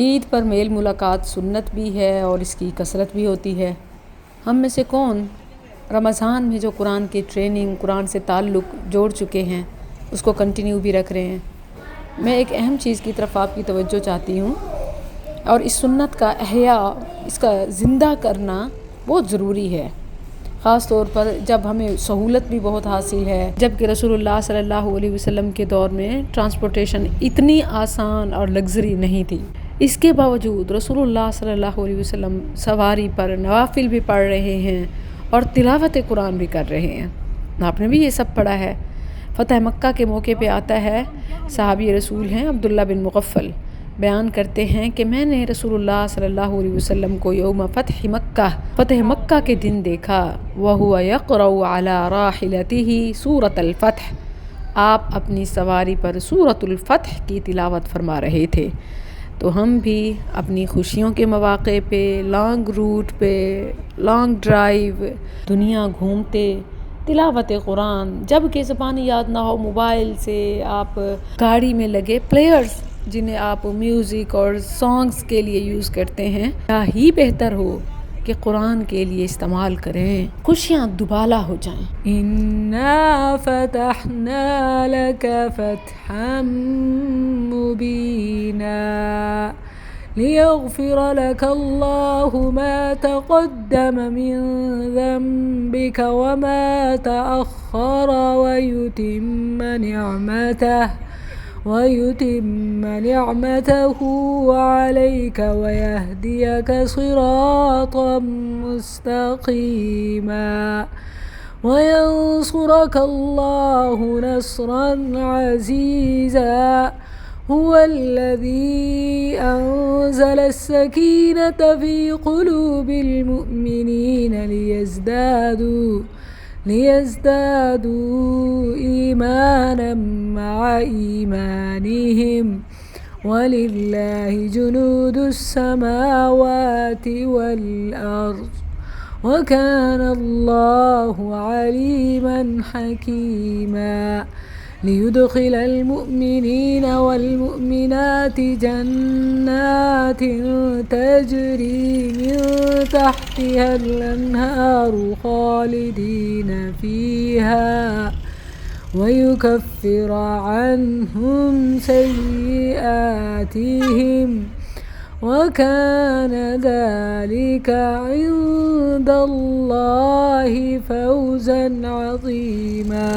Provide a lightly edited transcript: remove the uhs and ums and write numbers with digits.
ईद पर मेल मुलाकात सुन्नत भी है और इसकी कसरत भी होती है। हम में से कौन रमज़ान में जो कुरान की ट्रेनिंग, कुरान से ताल्लुक़ जोड़ चुके हैं, उसको कंटिन्यू भी रख रहे हैं। मैं एक अहम चीज़ की तरफ आपकी तवज्जो चाहती हूँ और इस सुन्नत का अहया, इसका ज़िंदा करना बहुत ज़रूरी है। ख़ास तौर पर जब हमें सहूलत भी बहुत हासिल है, जबकि रसूलुल्लाह सल्लल्लाहु अलैहि वसल्लम के दौर में ट्रांसपोर्टेशन इतनी आसान और लग्जरी नहीं थी। इसके बावजूद रसूलुल्लाह सल्लल्लाहु अलैहि वसल्लम सवारी पर नवाफिल भी पढ़ रहे हैं और तिलावत कुरान भी कर रहे हैं। आपने भी ये सब पढ़ा है। फ़तह मक्का के मौके पे आता है, सहाबी रसूल हैं अब्दुल्ला बिन मुग़फ़्फ़ल बयान करते हैं कि मैंने रसूलुल्लाह सल्लल्लाहु अलैहि वसल्लम को यौम फ़तह मक्का के दिन देखा, व हुवा यक़रउ अला राहिलतिही सूरतुल फ़तह। आप अपनी सवारी पर सूरतुल फ़तह की तिलावत फरमा रहे थे। तो हम भी अपनी खुशियों के मौक़े पे, लॉन्ग रूट पे, लॉन्ग ड्राइव, दुनिया घूमते तिलावत कुरान, जब कि ज़बानी याद ना हो, मोबाइल से आप गाड़ी में लगे प्लेयर्स जिन्हें आप म्यूज़िक और सॉन्ग्स के लिए यूज़ करते हैं, क्या ही बेहतर हो कि कुरान के लिए इस्तेमाल करें, खुशियाँ दुबाला हो जाएं। इन्ना फ़तहना लक फ़तहम मुबीना लियग़फ़िर लक अल्लाहु मा तक़द्दम मिन ज़ंबिक व मा तअख़्ख़र ويتم نعمته عليك ويهديك صراطا مستقيما وينصرك الله نصرا عزيزا هو الذي أنزل السكينة في قلوب المؤمنين ليزدادوا إيمانا مع إيمانهم ولله جنود السماوات والأرض وكان الله عليما حكيما ليدخل المؤمنين والمؤمنات جنات تجري من تحتها الأنهار خالدين فيها ويكفر عنهم سيئاتهم وكان ذلك عند الله فوزا عظيما.